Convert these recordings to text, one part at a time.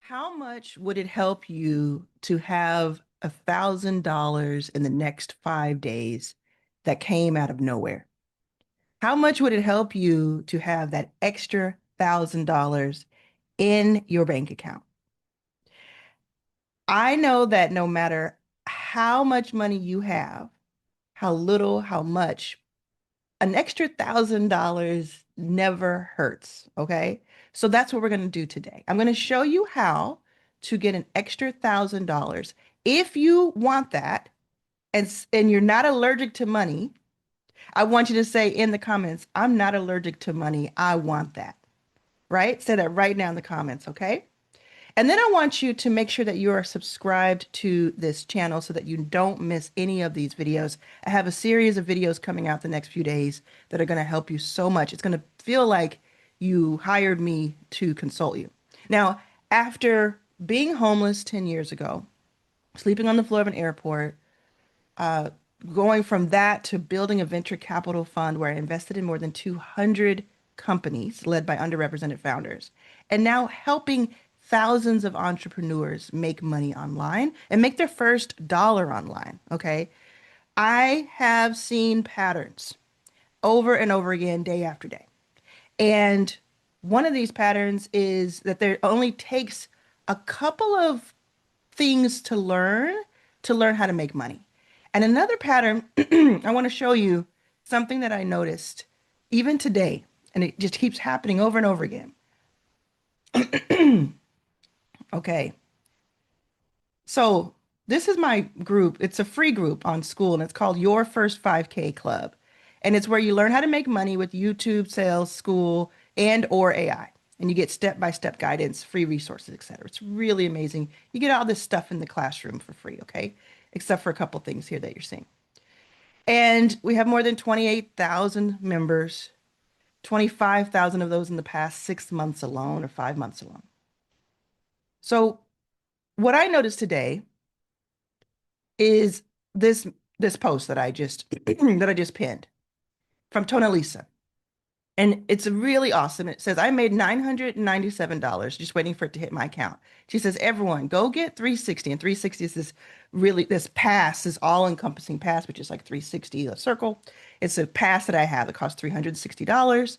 How much would it help you to have $1,000 in the next 5 days that came out of nowhere? How much would it help you to have that extra $1,000 in your bank account? I know that no matter how much money you have, how little, how much, an extra $1,000 never hurts. Okay. So that's what we're going to do today. I'm going to show you how to get an extra $1,000. If you want that and you're not allergic to money, I want you to say in the comments, I'm not allergic to money. I want that. Right? Say that right now in the comments. Okay. And then I want you to make sure that you are subscribed to this channel so that you don't miss any of these videos. I have a series of videos coming out the next few days that are going to help you so much. It's going to feel like you hired me to consult you. Now, after being homeless 10 years ago, sleeping on the floor of an airport, uh, going from that to building a venture capital fund where I invested in more than 200 companies led by underrepresented founders, and now helping thousands of entrepreneurs make money online and make their first dollar online. Okay. I have seen patterns over and over again, day after day. And one of these patterns is that there only takes a couple of things to learn how to make money. And another pattern, I want to show you something that I noticed even today, and it just keeps happening over and over again. Okay. So this is my group. It's a free group on school, and it's called Your First 5K Club. And it's where you learn how to make money with YouTube, sales, school, and or AI. And you get step-by-step guidance, free resources, etc. It's really amazing. You get all this stuff in the classroom for free, okay? Except for a couple things here that you're seeing. And we have more than 28,000 members, 25,000 of those in the past 6 months alone or 5 months alone. So what I noticed today is this post that I just that I just pinned from Tona Lisa. And it's really awesome. It says, I made $997 just waiting for it to hit my account. She says, everyone, go get 360. And 360 is this pass, this all-encompassing pass, which is like 360, a circle. It's a pass that I have that costs $360.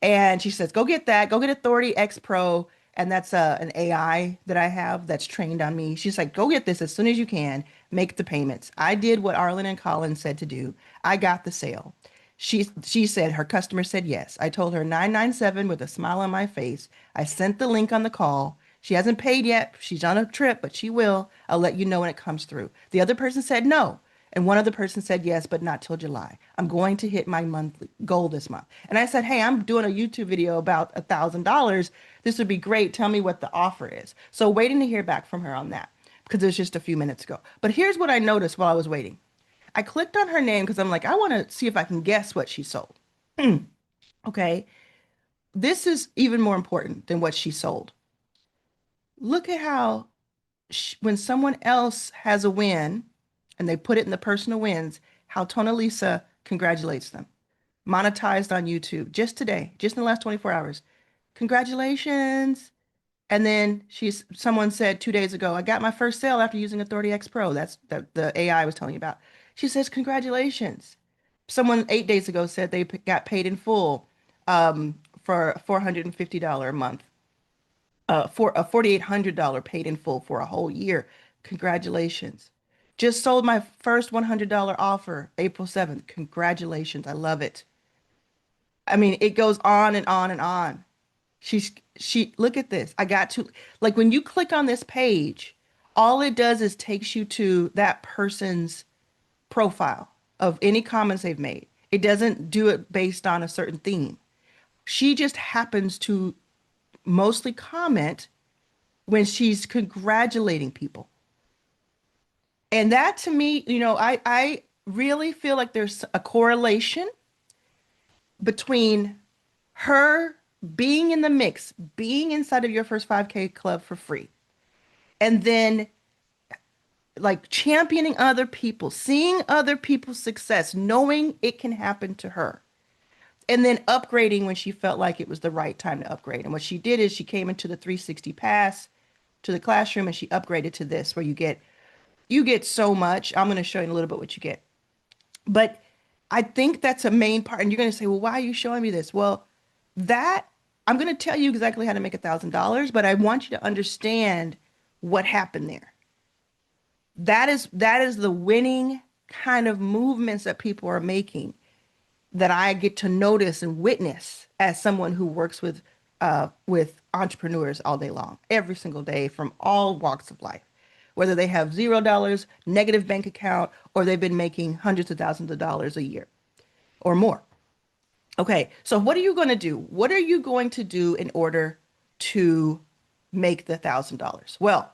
And she says, go get that. Go get Authority X Pro. And that's an AI that I have that's trained on me. She's like, go get this as soon as you can. Make the payments. I did what Arlan and Colin said to do. I got the sale. She said her customer said yes. I told her 997 with a smile on my face. I sent the link on the call. She hasn't paid yet. She's on a trip, but she will. I'll let you know when it comes through. The other person said no. And one other person said yes, but not till July. I'm going to hit my monthly goal this month. And I said, hey, I'm doing a YouTube video about $1,000. This would be great. Tell me what the offer is. So waiting to hear back from her on that because it was just a few minutes ago. But here's what I noticed while I was waiting. I clicked on her name because I'm like, I want to see if I can guess what she sold. Okay. This is even more important than what she sold. Look at how when someone else has a win and they put it in the personal wins, how Tona Lisa congratulates them. Monetized on YouTube just today, just in the last 24 hours. Congratulations. And then someone said 2 days ago, I got my first sale after using Authority X Pro. That's the AI I was telling you about. She says, congratulations. Someone 8 days ago said they got paid in full for $450 a month, for a $4,800 paid in full for a whole year. Congratulations. Just sold my first $100 offer April 7th. Congratulations. I love it. I mean, it goes on and on and on. Look at this. I got to, like, when you click on this page, all it does is takes you to that person's profile of any comments they've made. It doesn't do it based on a certain theme. She just happens to mostly comment when she's congratulating people. And that to me, I really feel like there's a correlation between her being in the mix, being inside of your first 5K club for free, and then like championing other people, seeing other people's success, knowing it can happen to her, and then upgrading when she felt like it was the right time to upgrade. And what she did is she came into the 360 pass, to the classroom and she upgraded to this where you get so much. I'm going to show you in a little bit what you get. But I think that's a main part. And you're going to say, well, why are you showing me this? Well, that I'm going to tell you exactly how to make $1,000, but I want you to understand what happened there. That is the winning kind of movements that people are making that I get to notice and witness as someone who works with entrepreneurs all day long, every single day from all walks of life, whether they have $0, negative bank account, or they've been making hundreds of thousands of dollars a year or more. Okay, so what are you going to do? What are you going to do in order to make the $1,000? Well,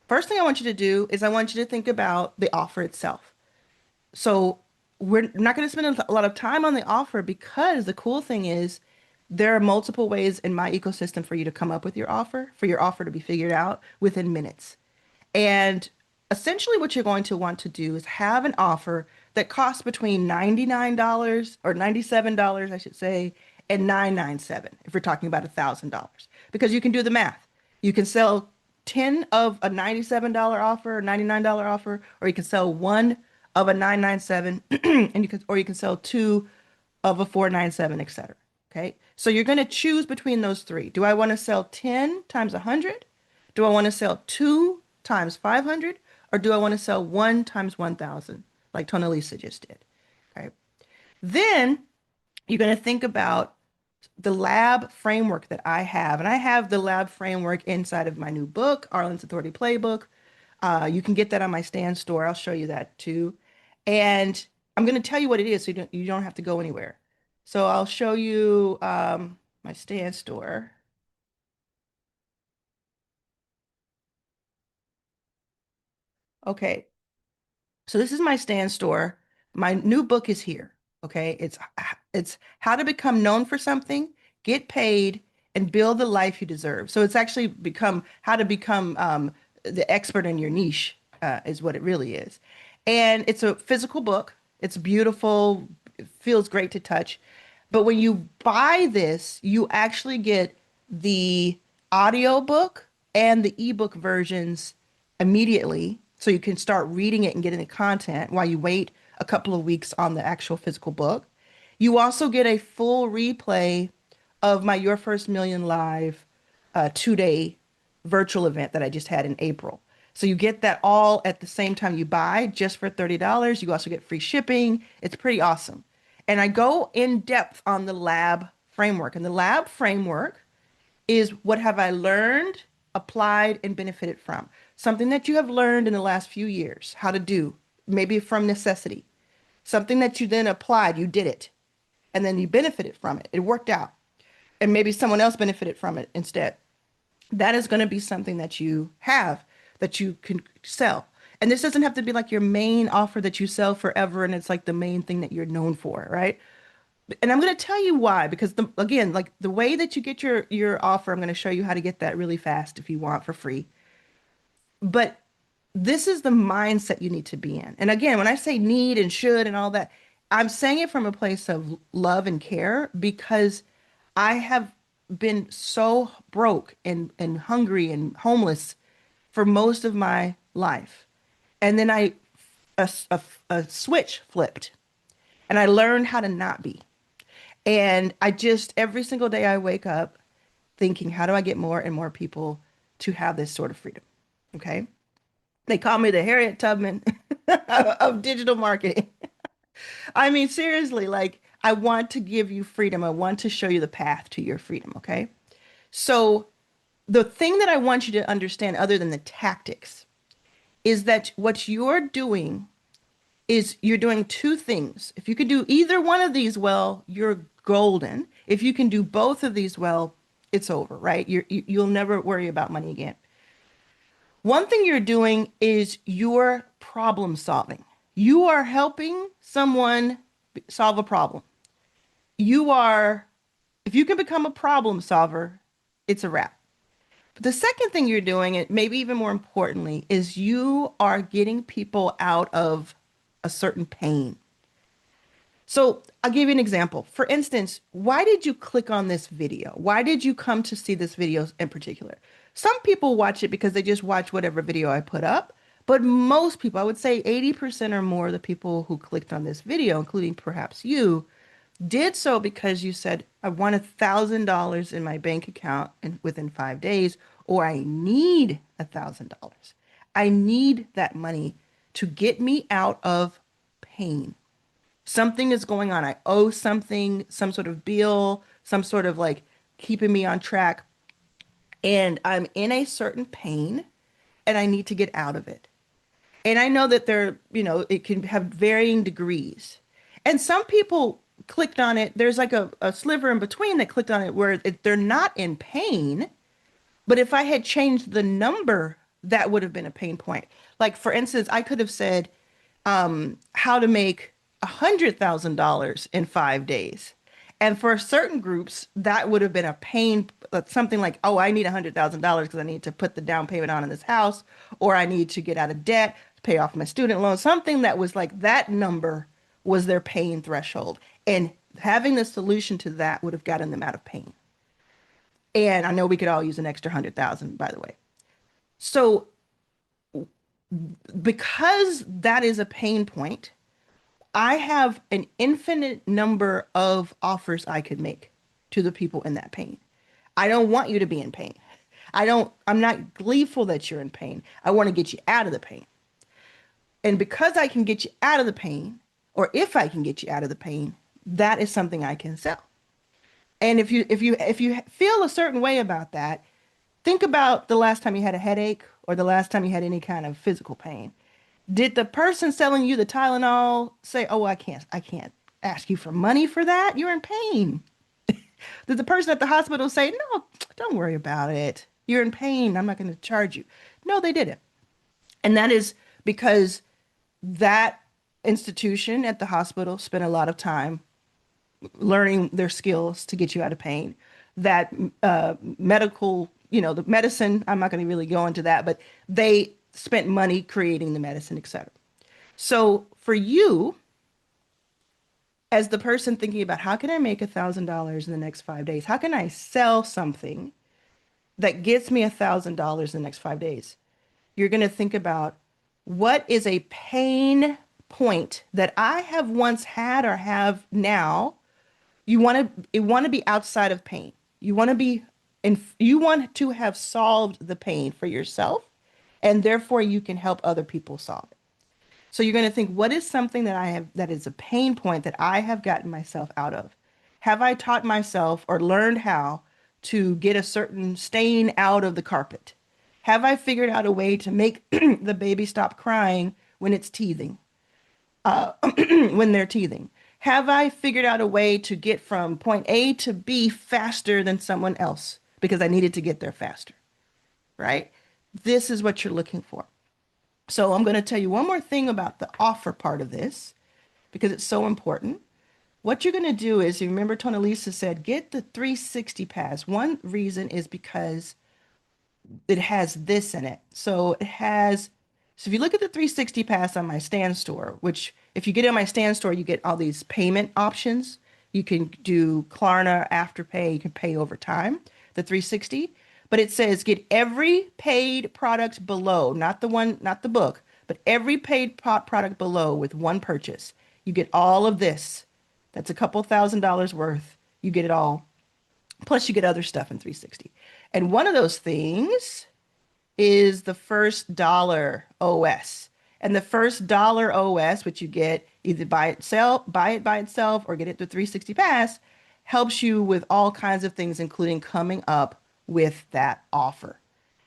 first thing I want you to do is I want you to think about the offer itself. So we're not going to spend a lot of time on the offer because the cool thing is there are multiple ways in my ecosystem for you to come up with your offer, for your offer to be figured out within minutes. And essentially what you're going to want to do is have an offer that costs between $99 or $97, I should say, and $997 if we're talking about $1,000. Because you can do the math. You can sell 10 of a $97 offer or $99 offer, or you can sell one of a 997 or you can sell two of a 497, etc. Okay? So you're going to choose between those three. Do I want to sell 10 times 100? Do I want to sell 2 times 500? Or do I want to sell 1 times 1,000 like Tonalisa just did? Okay. Then you're going to think about the lab framework that I have. And I have the lab framework inside of my new book, Arlan's Authority Playbook. You can get that on my Stand store. I'll show you that too. And I'm going to tell you what it is so you don't have to go anywhere. So I'll show you my Stand store. Okay, so this is my Stand store. My new book is here. Okay, it's how to become known for something, get paid, and build the life you deserve. So it's actually become how to become the expert in your niche is what it really is. And it's a physical book. It's beautiful. It feels great to touch. But when you buy this, you actually get the audio book and the ebook versions immediately. So you can start reading it and getting the content while you wait a couple of weeks on the actual physical book. You also get a full replay of my Your First Million Live 2-day virtual event that I just had in April. So you get that all at the same time you buy just for $30. You also get free shipping. It's pretty awesome. And I go in depth on the lab framework. And the lab framework is what have I learned, applied, and benefited from. Something that you have learned in the last few years, how to do, maybe from necessity. Something that you then applied, you did it, and then you benefited from it. It worked out. And maybe someone else benefited from it instead. That is going to be something that you have that you can sell. And this doesn't have to be like your main offer that you sell forever and it's like the main thing that you're known for, right? And I'm going to tell you why, because again, like the way that you get your offer, I'm going to show you how to get that really fast if you want for free. But this is the mindset you need to be in. And again, when I say need and should and all that, I'm saying it from a place of love and care because I have been so broke and hungry and homeless for most of my life. And then a switch flipped and I learned how to not be. And I just, every single day I wake up thinking, how do I get more and more people to have this sort of freedom? Okay. They call me the Harriet Tubman of digital marketing. I mean, seriously, like I want to give you freedom. I want to show you the path to your freedom. Okay. So the thing that I want you to understand, other than the tactics, is that what you're doing is you're doing two things. If you can do either one of these well, you're golden. If you can do both of these well, it's over, right? You'll never worry about money again. One thing you're doing is you're problem solving. You are helping someone solve a problem. If you can become a problem solver, it's a wrap. But the second thing you're doing, and maybe even more importantly, is you are getting people out of a certain pain. So I'll give you an example. For instance, why did you click on this video? Why did you come to see this video in particular? Some people watch it because they just watch whatever video I put up. But most people, I would say 80% or more of the people who clicked on this video, including perhaps you, did so because you said, I want $1,000 in my bank account within 5 days, or I need $1,000. I need that money to get me out of pain. Something is going on. I owe something, some sort of bill, some sort of like keeping me on track, and I'm in a certain pain and I need to get out of it. And I know that it can have varying degrees. And some people clicked on it. There's like a sliver in between that clicked on it where they're not in pain. But if I had changed the number, that would have been a pain point. Like, for instance, I could have said how to make $100,000 in 5 days. And for certain groups, that would have been a pain, something like, oh, I need $100,000 because I need to put the down payment on in this house, or I need to get out of debt, pay off my student loan, something that was like that number was their pain threshold. And having the solution to that would have gotten them out of pain. And I know we could all use an extra 100,000, by the way. So because that is a pain point, I have an infinite number of offers I could make to the people in that pain. I don't want you to be in pain. I'm not gleeful that you're in pain. I want to get you out of the pain. And because I can get you out of the pain, or if I can get you out of the pain, that is something I can sell. And if you feel a certain way about that, think about the last time you had a headache or the last time you had any kind of physical pain. Did the person selling you the Tylenol say, "Oh, I can't ask you for money for that. You're in pain." Did the person at the hospital say, "No, don't worry about it. You're in pain. I'm not going to charge you." No, they didn't. And that is because that institution at the hospital spent a lot of time learning their skills to get you out of pain. That medical, the medicine, I'm not going to really go into that, but they spent money creating the medicine, etc. So for you, as the person thinking about how can I make $1,000 in the next 5 days? How can I sell something that gets me $1,000 in the next 5 days? You're going to think about what is a pain point that I have once had or have now. You want to be outside of pain. You want to have solved the pain for yourself, and therefore you can help other people solve it. So you're going to think, what is something that I have that is a pain point that I have gotten myself out of? Have I taught myself or learned how to get a certain stain out of the carpet? Have I figured out a way to make the baby stop crying when it's teething, when they're teething? Have I figured out a way to get from point A to B faster than someone else because I needed to get there faster, right? This is what you're looking for. So I'm going to tell you one more thing about the offer part of this because it's so important. What you're going to do is, you remember Tonalisa said, get the 360 pass. One reason is because it has this in it. So if you look at the 360 pass on my Stand store, which if you get in my Stand store, you get all these payment options. You can do Klarna, Afterpay, you can pay over time, the 360. But it says get every paid product below, not the book, but every paid product below with one purchase. You get all of this. That's a couple $1,000s worth. You get it all. Plus you get other stuff in 360. And one of those things is the first dollar OS. And the first dollar OS, which you get either buy it by itself or get it through 360 Pass, helps you with all kinds of things, including coming up with that offer.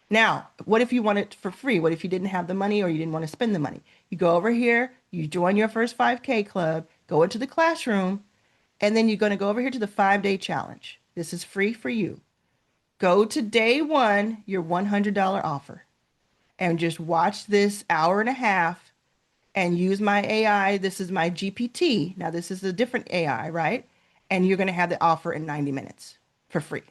Now, what if you want it for free? What if you didn't have the money or you didn't want to spend the money? You go over here, you join your first 5K club, go into the classroom, and then you're going to go over here to the 5-day challenge. This is free for you. Go to day one, your $100 offer, and just watch this hour and a half and use my AI. This is my GPT. Now, this is a different AI, right? And you're going to have the offer in 90 minutes for free.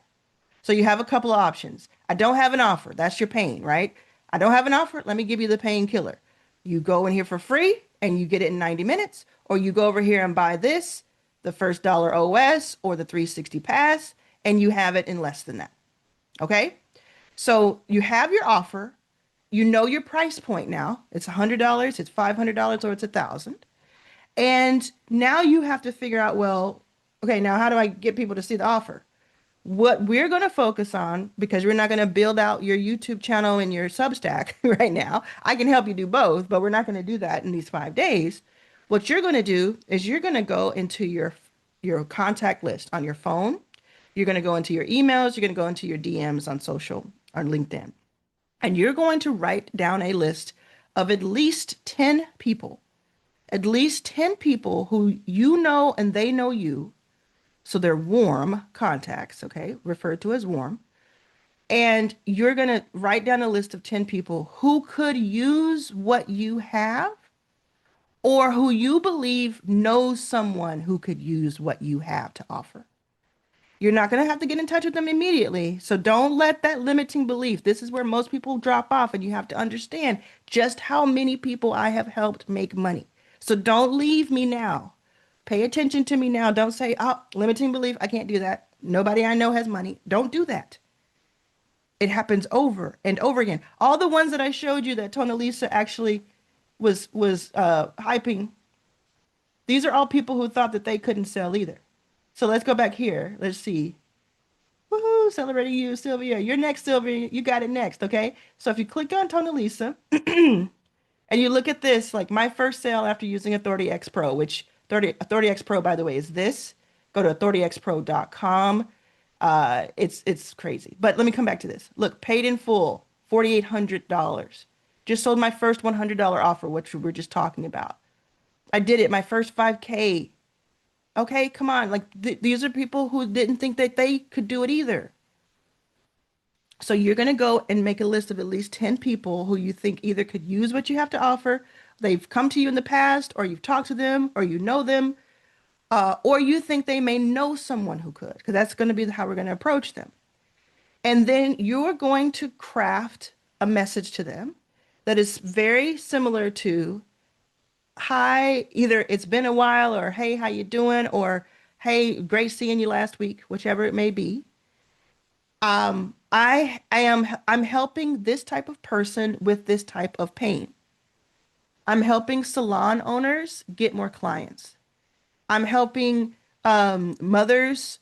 So you have a couple of options. I don't have an offer. That's your pain, right? I don't have an offer. Let me give you the painkiller. You go in here for free and you get it in 90 minutes, or you go over here and buy this, the first $1 OS or the 360 Pass, and you have it in less than that. Okay? So you have your offer, you know your price point now. It's $100, it's $500, or it's 1,000. And now you have to figure out, well, okay, now how do I get people to see the offer? What we're going to focus on, because we're not going to build out your YouTube channel and your Substack right now. I can help you do both, but we're not going to do that in these 5 days. What you're going to do is you're going to go into your contact list on your phone. You're going to go into your emails. You're going to go into your DMs on social, on LinkedIn. And you're going to write down a list of at least 10 people who you know and they know you. So they're warm contacts, okay, referred to as warm. And you're going to write down a list of 10 people who could use what you have or who you believe knows someone who could use what you have to offer. You're not going to have to get in touch with them immediately. So don't let that limiting belief. This is where most people drop off, and you have to understand just how many people I have helped make money. So don't leave me now. Pay attention to me now. Don't say, oh, limiting belief. I can't do that. Nobody I know has money. Don't do that. It happens over and over again. All the ones that I showed you that Tonalisa actually was hyping, these are all people who thought that they couldn't sell either. So let's go back here. Let's see. Woohoo, celebrating you, Sylvia. You're next, Sylvia. You got it next, okay? So if you click on Tonalisa and you look at this, like my first sale after using Authority X Pro, which Authority X Pro, by the way, is this. Go to authorityxpro.com. It's crazy. But let me come back to this. Look, paid in full, $4,800. Just sold my first $100 offer, which we were just talking about. I did it, my first 5K. Okay, come on. Like these are people who didn't think that they could do it either. So you're going to go and make a list of at least 10 people who you think either could use what you have to offer, they've come to you in the past, or you've talked to them, or you know them, or you think they may know someone who could, because that's going to be how we're going to approach them. And then you're going to craft a message to them that is very similar to, hi, either it's been a while, or hey, how you doing, or hey, great seeing you last week, whichever it may be. I'm helping this type of person with this type of pain. I'm helping salon owners get more clients. I'm helping mothers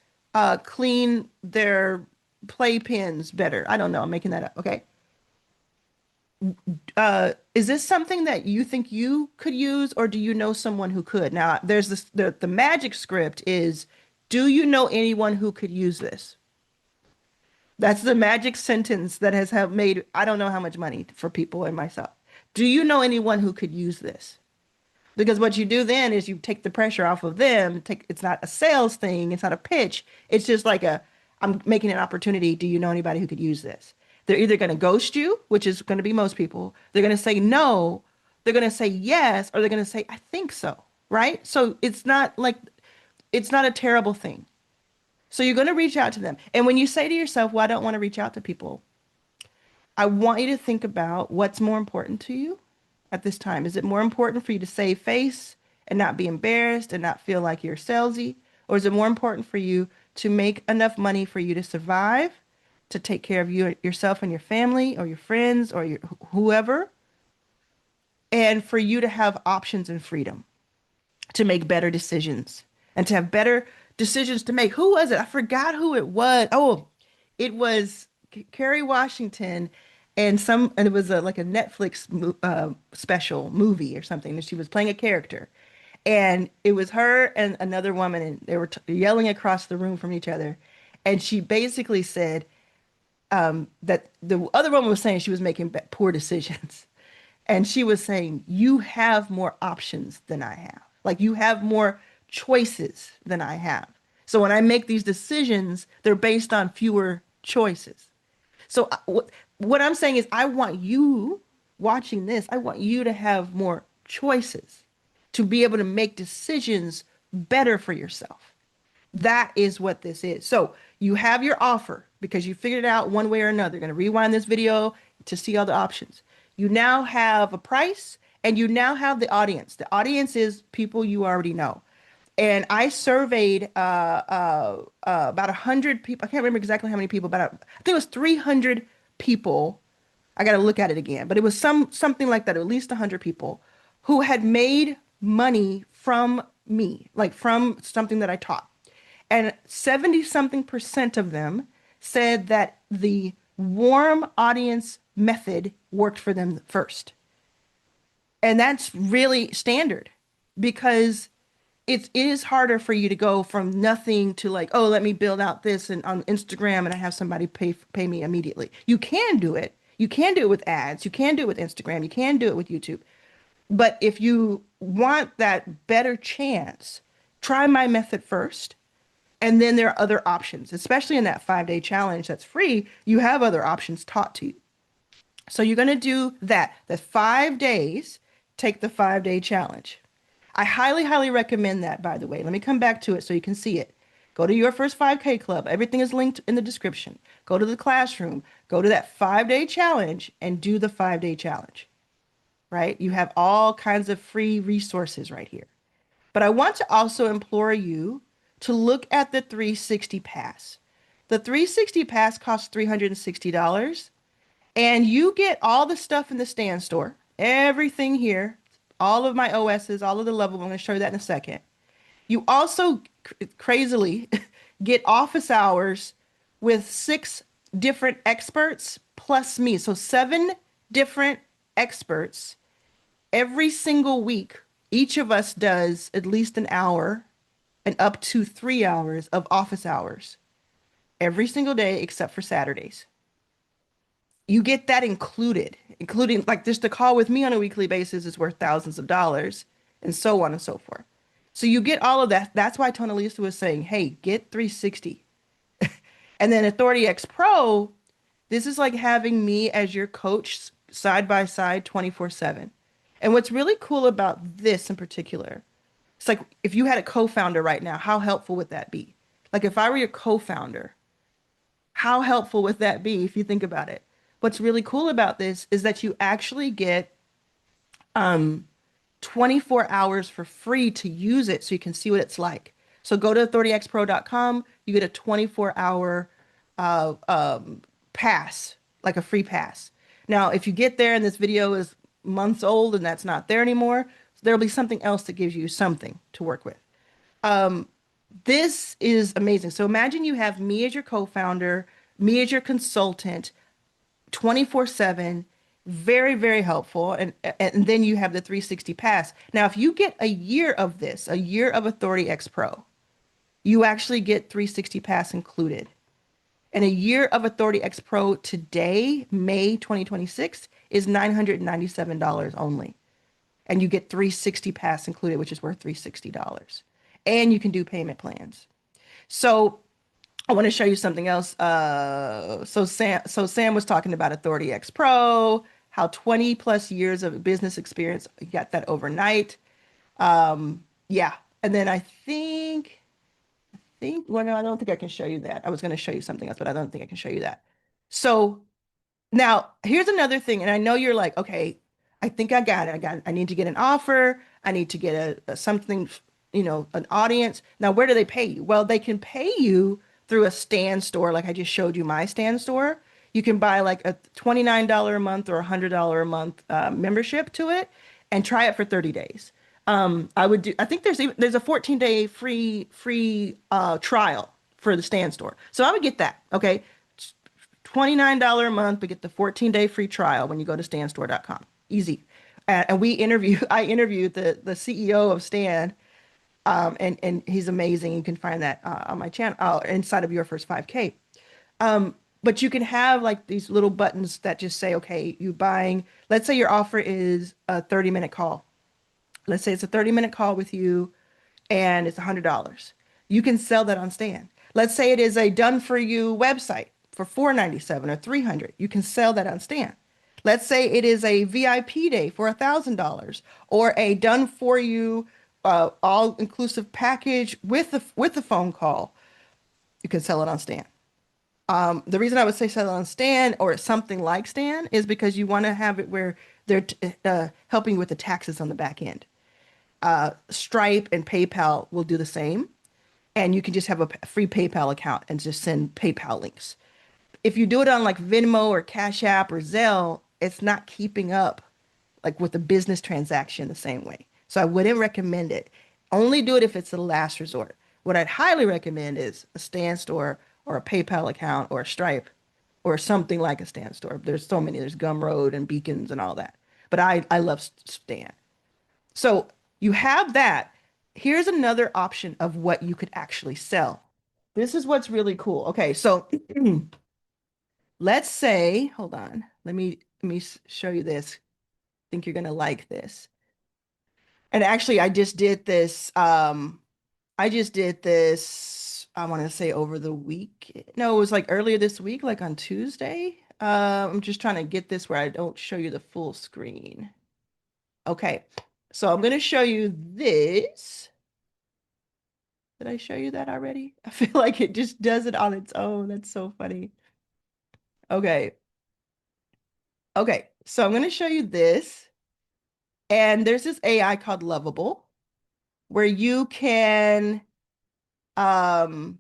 clean their playpens better. I don't know. I'm making that up. Okay. Is this something that you think you could use, or do you know someone who could? Now, there's this, the magic script is, do you know anyone who could use this? That's the magic sentence that has have made, I don't know how much money for people and myself. Do you know anyone who could use this? Because what you do then is you take the pressure off of them. It's not a sales thing. It's not a pitch. It's just like I'm making an opportunity. Do you know anybody who could use this? They're either going to ghost you, which is going to be most people. They're going to say no. They're going to say yes, or they're going to say, I think so. Right? So it's not a terrible thing. So you're going to reach out to them. And when you say to yourself, well, I don't want to reach out to people, I want you to think about what's more important to you at this time. Is it more important for you to save face and not be embarrassed and not feel like you're salesy? Or is it more important for you to make enough money for you to survive, to take care of yourself and your family or your friends or whoever, and for you to have options and freedom to make better decisions and to have better decisions to make? Who was it? I forgot who it was. Oh, it was Kerry Washington, and it was like a Netflix special movie or something, and she was playing a character, and it was her and another woman, and they were yelling across the room from each other, and she basically said that the other woman was saying she was making poor decisions, and she was saying, you have more options than I have. Like, you have more choices than I have. So when I make these decisions, they're based on fewer choices. So what I'm saying is, I want you watching this, I want you to have more choices, to be able to make decisions better for yourself. That is what this is. So you have your offer because you figured it out one way or another. You're going to rewind this video to see all the options. You now have a price, and you now have the audience. The audience is people you already know. And I surveyed about 100 people. I can't remember exactly how many people, but I think it was 300 people. I got to look at it again, but it was something like that, at least 100 people who had made money from me, like from something that I taught. And 70 something percent of them said that the warm audience method worked for them first. And that's really standard because it is harder for you to go from nothing to like, oh, let me build out this and on Instagram and I have somebody pay me immediately. You can do it. You can do it with ads. You can do it with Instagram. You can do it with YouTube. But if you want that better chance, try my method first. And then there are other options, especially in that 5-day challenge that's free. You have other options taught to you. So you're going to do that. The 5 days, take the 5-day challenge. I highly, highly recommend that, by the way. Let me come back to it so you can see it. Go to your first 5K club. Everything is linked in the description. Go to the classroom. Go to that 5-day challenge and do the 5-day challenge, right? You have all kinds of free resources right here. But I want to also implore you to look at the 360 pass. The 360 pass costs $360 and you get all the stuff in the stand store, everything here, all of my OSs, all of the levels. I'm going to show you that in a second. You also crazily get office hours with 6 different experts plus me. So 7 different experts every single week. Each of us does at least an hour and up to 3 hours of office hours every single day except for Saturdays. You get that included, including like just the call with me on a weekly basis is worth thousands of dollars and so on and so forth. So you get all of that. That's why Tony Lisa was saying, hey, get 360. And then Authority X Pro, this is like having me as your coach side by side 24/7. And what's really cool about this in particular, it's like if you had a co-founder right now, how helpful would that be? Like if I were your co-founder, how helpful would that be if you think about it? What's really cool about this is that you actually get 24 hours for free to use it so you can see what it's like. So go to authorityxpro.com, you get a 24-hour pass, like a free pass. Now, if you get there and this video is months old and that's not there anymore, there'll be something else that gives you something to work with. This is amazing. So imagine you have me as your co-founder, me as your consultant, 24/7, very, very helpful. And then you have the 360 pass. Now, if you get a year of this, a year of Authority X Pro, you actually get 360 pass included. And a year of Authority X Pro today, May 2026, is $997 only. And you get 360 pass included, which is worth $360. And you can do payment plans. So I want to show you something else. So Sam was talking about Authority X Pro, how 20 plus years of business experience, you got that overnight. Yeah. And then I think, well, no, I don't think I can show you that. I was going to show you something else, but I don't think I can show you that. So now here's another thing. And I know you're like, okay, I think I got it. I need to get an offer. I need to get a something, an audience. Now, where do they pay you? Well, they can pay you through a stand store. Like I just showed you my stand store. You can buy like a $29 a month or $100 a month membership to it and try it for 30 days. I think there's a 14-day free trial for the stand store. So I would get that. Okay. $29 a month, but get the 14-day free trial when you go to standstore.com. Easy. And I interviewed the CEO of Stan, and he's amazing. You can find that on my channel, inside of your first 5K. But you can have like these little buttons that just say, okay, let's say your offer is a 30-minute call. Let's say it's a 30-minute call with you and it's $100. You can sell that on Stan. Let's say it is a done for you website for $497 or $300. You can sell that on Stan. Let's say it is a VIP day for $1,000 or a done for you all inclusive package with a phone call. You can sell it on Stan. The reason I would say sell it on Stan or something like Stan is because you want to have it where they're helping with the taxes on the back end. Stripe and PayPal will do the same. And you can just have a free PayPal account and just send PayPal links. if you do it on like Venmo or Cash App or Zelle, it's not keeping up like with a business transaction the same way. So I wouldn't recommend it. Only do it if it's the last resort. What I'd highly recommend is a Stan store or a PayPal account or a Stripe or something like a Stan store. There's so many. There's Gumroad and Beacons and all that. But I love Stan. So you have that. Here's another option of what you could actually sell. This is what's really cool. Okay, so let's say, hold on. Let me show you this. I think you're gonna like this. And actually, I just did this, I want to say over the week. No, it was like earlier this week, like on Tuesday. I'm just trying to get this where I don't show you the full screen. Okay, so I'm gonna show you this. Did I show you that already? I feel like it just does it on its own. That's so funny. Okay. Okay. So I'm going to show you this. And there's this AI called Lovable where you can um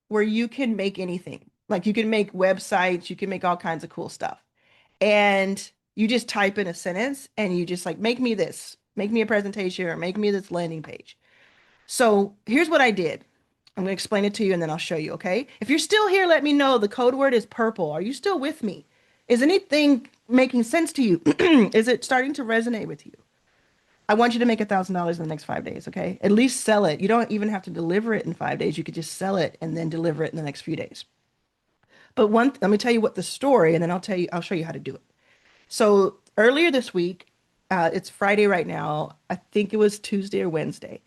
where you can make anything. Like you can make websites, you can make all kinds of cool stuff. And you just type in a sentence and you just like make me this, make me a presentation or make me this landing page. So here's what I did. I'm going to explain it to you and then I'll show you, okay? If you're still here, let me know. The code word is purple. Are you still with me? Is anything making sense to you? Is it starting to resonate with you? I want you to make $1,000 in the next 5 days, okay? At least sell it. You don't even have to deliver it in 5 days. You could just sell it and then deliver it in the next few days. But let me tell you what the story, and then I'll show you how to do it. So earlier this week, it's Friday right now. I think it was Tuesday or Wednesday.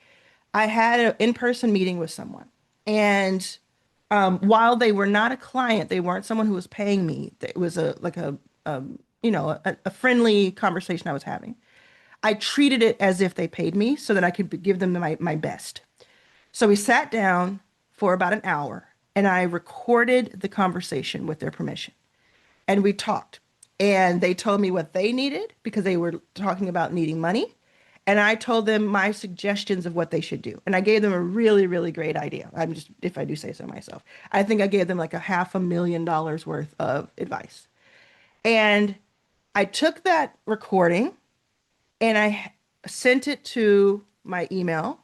I had an in-person meeting with someone, and while they were not a client, they weren't someone who was paying me. It was a friendly conversation I was having. I treated it as if they paid me so that I could give them my best. So we sat down for about an hour, and I recorded the conversation with their permission, and we talked. And they told me what they needed because they were talking about needing money. And I told them my suggestions of what they should do. And I gave them a really, really great idea. I'm just, if I do say so myself, I think I gave them like a $500,000 worth of advice. And I took that recording and I sent it to my email.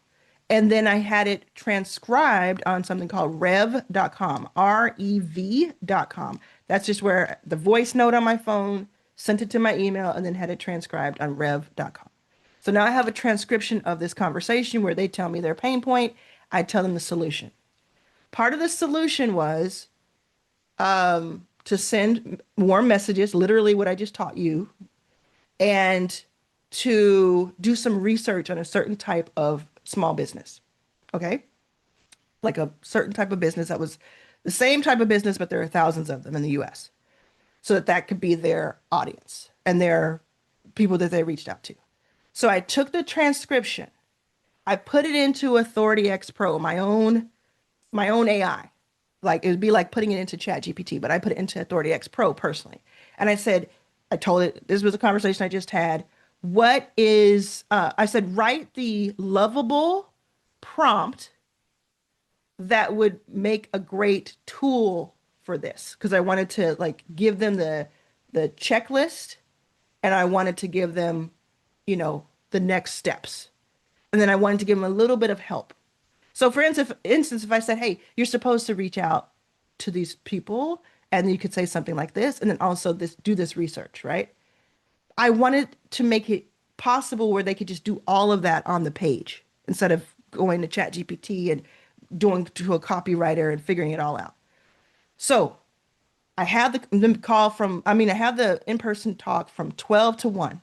And then I had it transcribed on something called rev.com, rev.com. That's just where the voice note on my phone, sent it to my email, and then had it transcribed on rev.com. So now I have a transcription of this conversation where they tell me their pain point. I tell them the solution. Part of the solution was to send more messages, literally what I just taught you, and to do some research on a certain type of small business. Okay. Like a certain type of business that was the same type of business, but there are thousands of them in the US. So that could be their audience and their people that they reached out to. So I took the transcription, I put it into Authority X Pro, my own AI. Like it would be like putting it into Chat GPT, but I put it into Authority X Pro personally. And I said, I told it, this was a conversation I just had. I said, write the lovable prompt that would make a great tool for this. Because I wanted to like give them the checklist and I wanted to give them, the next steps. And then I wanted to give them a little bit of help. So for instance, if I said, hey, you're supposed to reach out to these people, and you could say something like this, and then also do this research, right? I wanted to make it possible where they could just do all of that on the page instead of going to Chat GPT and doing to a copywriter and figuring it all out. So I have I have the in-person talk from 12 to 1.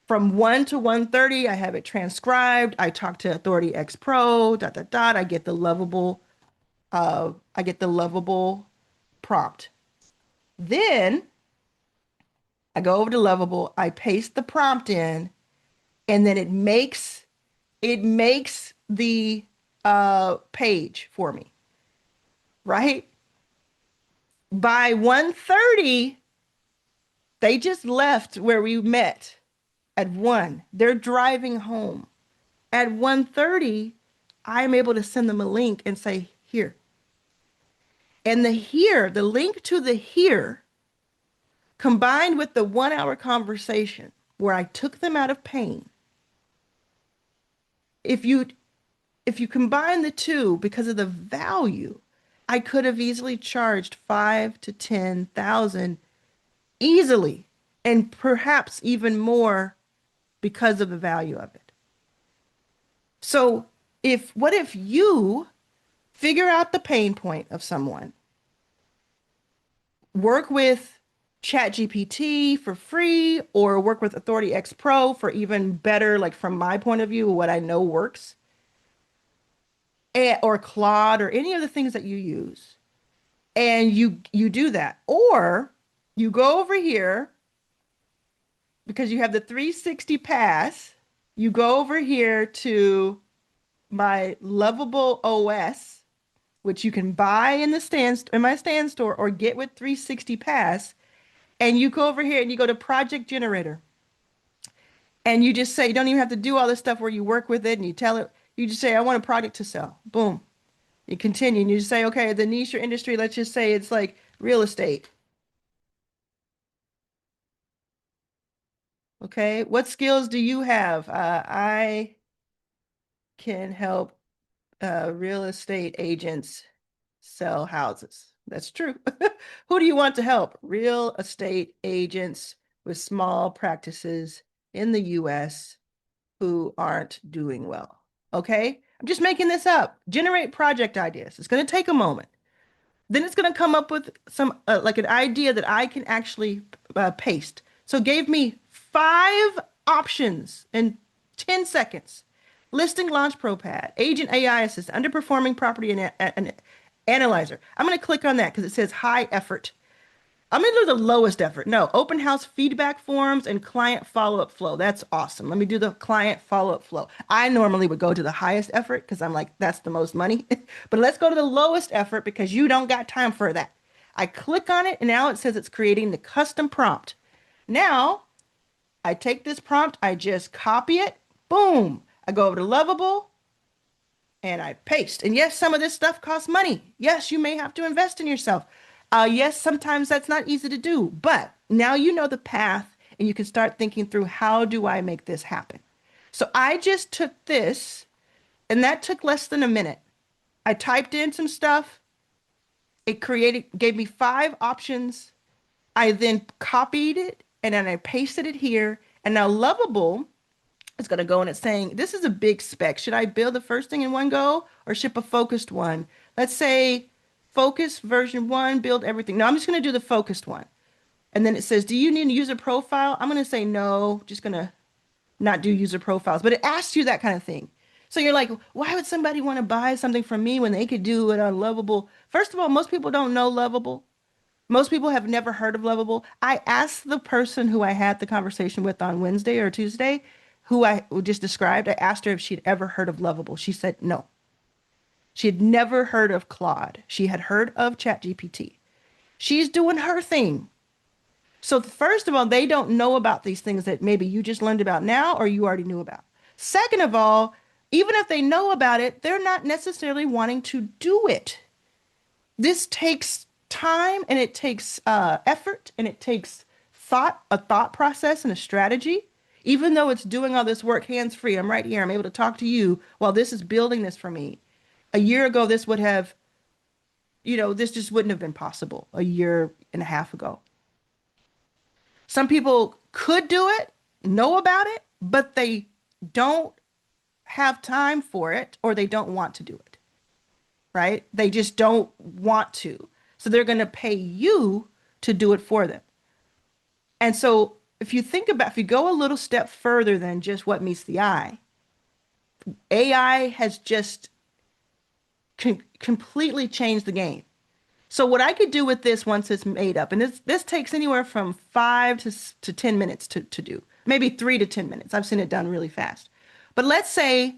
From 1 to 1:30, I have it transcribed. I talk to Authority X Pro, dot, dot, dot. I get the lovable prompt. Then I go over to Lovable, I paste the prompt in, and then it makes the page for me, right? By 1:30, they just left where we met at 1. They're driving home. At 1:30, I'm able to send them a link and say, here. And the link to the here, combined with the 1 hour conversation where I took them out of pain, if you if you combine the two because of the value, I could have easily charged 5 to 10,000 easily, and perhaps even more because of the value of it. So what if you figure out the pain point of someone, work with ChatGPT for free, or work with Authority X Pro for even better, like from my point of view, what I know works, or Claude or any of the things that you use, and you do that, or you go over here because you have the 360 pass. You go over here to my Lovable OS, which you can buy in my stand store or get with 360 pass. And you go over here and you go to Project Generator. And you just say, you don't even have to do all this stuff where you work with it and you tell it, you just say, I want a product to sell. Boom. You continue and you just say, okay, the niche or industry, let's just say it's like real estate. Okay. What skills do you have? I can help real estate agents sell houses. That's true. Who do you want to help? Real estate agents with small practices in the US who aren't doing well. Okay? I'm just making this up. Generate project ideas. It's going to take a moment. Then it's going to come up with some like an idea that I can actually paste. So it gave me 5 options in 10 seconds. Listing Launch Pro Pad, Agent AI Assist, Underperforming Property and Analyzer. I'm going to click on that because it says high effort. I'm going to do the lowest effort. No, open house feedback forms and client follow-up flow. That's awesome. Let me do the client follow-up flow. I normally would go to the highest effort because I'm like, that's the most money. But let's go to the lowest effort because you don't got time for that. I click on it and now it says it's creating the custom prompt. Now I take this prompt, I just copy it, boom. I go over to Lovable and I paste. And yes, some of this stuff costs money. Yes, you may have to invest in yourself. Yes, sometimes that's not easy to do, but now you know the path and you can start thinking through, how do I make this happen? So I just took this and that took less than a minute. I typed in some stuff. It gave me 5 options. I then copied it and then I pasted it here. And now Lovable is going to go and it's saying, this is a big spec. Should I build the first thing in one go or ship a focused one? Let's say focus version 1, build everything. No, I'm just going to do the focused one. And then it says, do you need a user profile? I'm going to say no, just going to not do user profiles. But it asks you that kind of thing. So you're like, why would somebody want to buy something from me when they could do it on Lovable? First of all, most people don't know Lovable. Most people have never heard of Lovable. I asked the person who I had the conversation with on Wednesday or Tuesday, who I just described, I asked her if she'd ever heard of Lovable. She said no. She had never heard of Claude. She had heard of ChatGPT. She's doing her thing. So first of all, they don't know about these things that maybe you just learned about now or you already knew about. Second of all, even if they know about it, they're not necessarily wanting to do it. This takes time and it takes effort and it takes a thought process and a strategy. Even though it's doing all this work hands-free, I'm right here. I'm able to talk to you while this is building this for me. A year ago, this would have, this just wouldn't have been possible a year and a half ago. Some people could do it, know about it, but they don't have time for it or they don't want to do it, right? They just don't want to. So they're going to pay you to do it for them. And so if you go a little step further than just what meets the eye, AI has just completely changed the game. So what I could do with this once it's made up, and this takes anywhere from 5 to 10 minutes to do, maybe 3 to 10 minutes. I've seen it done really fast. But let's say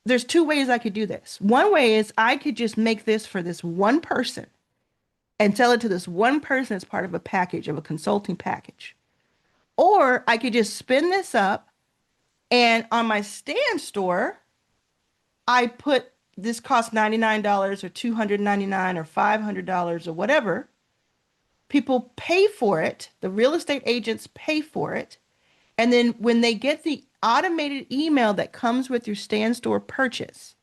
there's 2 ways I could do this. One way is I could just make this for this one person and tell it to this one person as part of a consulting package. Or I could just spin this up and on my stand store, I put this costs $99 or $299 or $500 or whatever, people pay for it. The real estate agents pay for it. And then when they get the automated email that comes with your stand store purchase,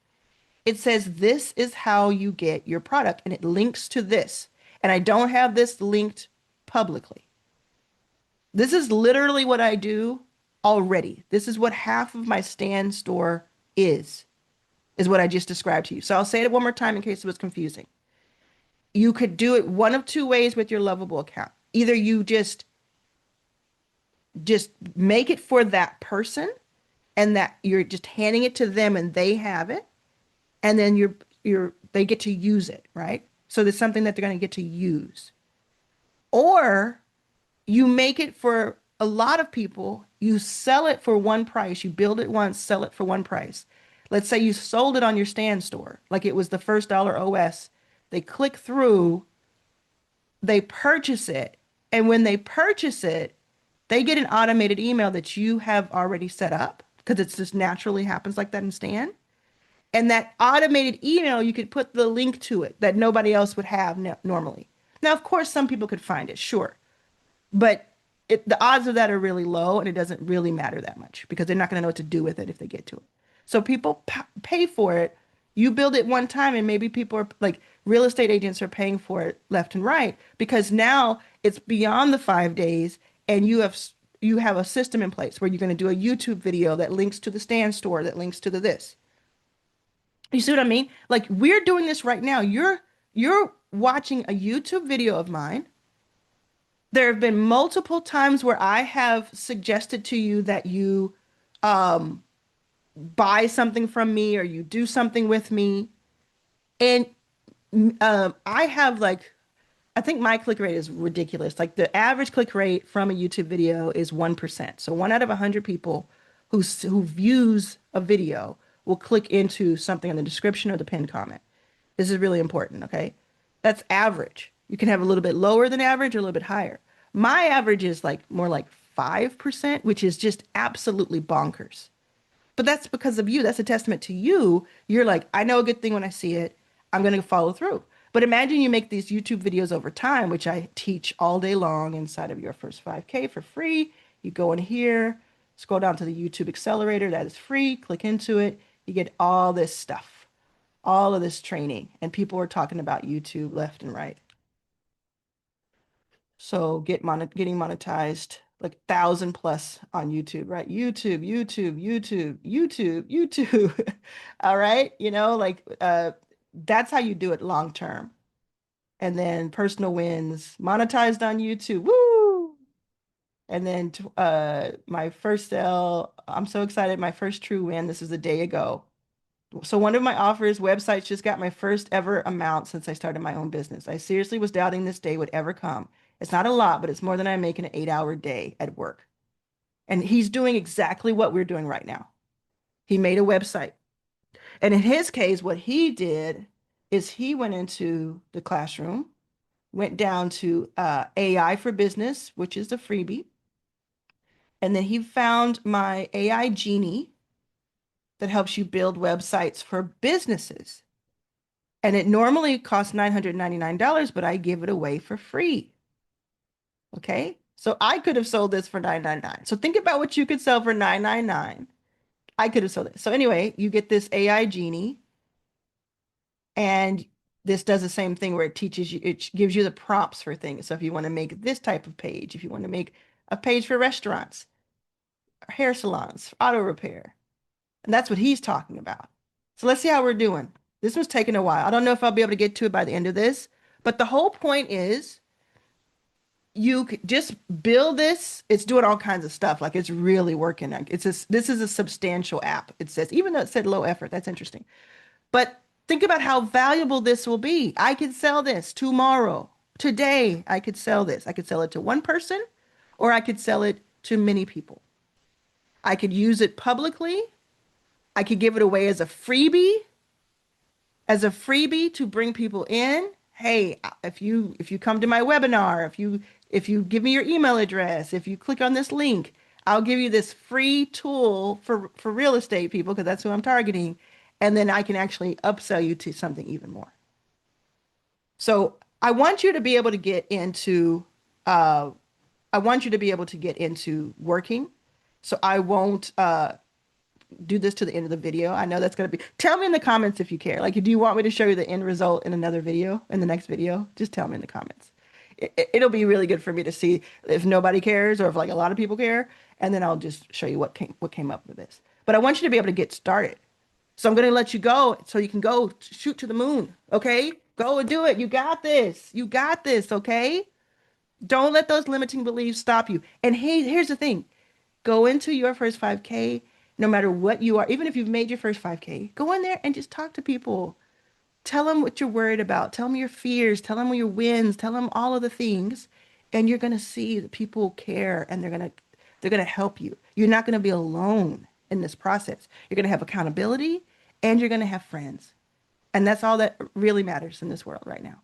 it says, this is how you get your product. And it links to this. And I don't have this linked publicly. This is literally what I do already. This is what half of my stand store is what I just described to you. So I'll say it one more time in case it was confusing. You could do it one of two ways with your Lovable account. Either you just make it for that person and that you're just handing it to them and they have it, and then they get to use it, right? So there's something that they're going to get to use. Or you make it for a lot of people, you sell it for one price, you build it once, sell it for one price. Let's say you sold it on your stand store, like it was the first dollar OS. They click through, they purchase it, and when they purchase it, they get an automated email that you have already set up, because it just naturally happens like that in Stan. And that automated email, you could put the link to it that nobody else would have normally. Now, of course, some people could find it, sure. But the odds of that are really low, and it doesn't really matter that much because they're not going to know what to do with it if they get to it. So people pay for it. You build it one time, and maybe people are like, real estate agents are paying for it left and right because now it's beyond the 5 days, and you have a system in place where you're going to do a YouTube video that links to the stand store, that links to the this. You see what I mean? Like, we're doing this right now. You're watching a YouTube video of mine. There have been multiple times where I have suggested to you that you buy something from me or you do something with me. And I have like, I think my click rate is ridiculous. Like the average click rate from a YouTube video is 1%. So 1 out of 100 people who views a video will click into something in the description or the pinned comment. This is really important, okay? That's average. You can have a little bit lower than average or a little bit higher. My average is like more like 5%, which is just absolutely bonkers. But that's because of you. That's a testament to you. You're like, I know a good thing when I see it. I'm going to follow through. But imagine you make these YouTube videos over time, which I teach all day long inside of your first 5K for free. You go in here, scroll down to the YouTube Accelerator. That is free. Click into it. You get all this stuff, all of this training. And people are talking about YouTube left and right. So getting monetized like 1,000 plus on YouTube, right? YouTube. All right. That's how you do it long term. And then personal wins, monetized on YouTube. Woo! And then my first sale, I'm so excited. My first true win, this is a day ago. So one of my offers websites just got my first ever amount since I started my own business. I seriously was doubting this day would ever come. It's not a lot, but it's more than I make in an 8-hour day at work. And he's doing exactly what we're doing right now. He made a website. And in his case, what he did is he went into the classroom, went down to AI for Business, which is the freebie. And then he found my AI Genie that helps you build websites for businesses. And it normally costs $999, but I give it away for free. Okay? So I could have sold this for $999. So think about what you could sell for $999. I could have sold it. So anyway, you get this AI Genie, and this does the same thing where it teaches you, it gives you the prompts for things. So if you want to make this type of page, if you want to make a page for restaurants, hair salons, auto repair, and that's what he's talking about. So let's see how we're doing. This was taking a while. I don't know if I'll be able to get to it by the end of this, but the whole point is you just build this. It's doing all kinds of stuff. Like it's really working. This is a substantial app. It says, even though it said low effort, that's interesting. But think about how valuable this will be. I could sell this tomorrow. Today, I could sell this. I could sell it to one person, or I could sell it to many people. I could use it publicly. I could give it away as a freebie to bring people in. Hey, if you come to my webinar, if you give me your email address, if you click on this link, I'll give you this free tool for real estate people, because that's who I'm targeting. and then I can actually upsell you to something even more. So I want you to be able to get into, uh, I want you to be able to get into working. So I won't do this to the end of the video. I know that's going to be, tell me in the comments if you care. Like, do you want me to show you the end result in another video, in the next video? Just tell me in the comments. It'll be really good for me to see if nobody cares or if like a lot of people care. And then I'll just show you what came up with this. But I want you to be able to get started. So I'm going to let you go so you can go shoot to the moon. Okay? Go and do it. You got this. You got this. Okay? Don't let those limiting beliefs stop you. And hey, here's the thing. Go into your first 5K, no matter what you are, even if you've made your first 5K, go in there and just talk to people. Tell them what you're worried about. Tell them your fears. Tell them your wins. Tell them all of the things. And you're going to see that people care and they're going to help you. You're not going to be alone in this process. You're going to have accountability and you're going to have friends. And that's all that really matters in this world right now.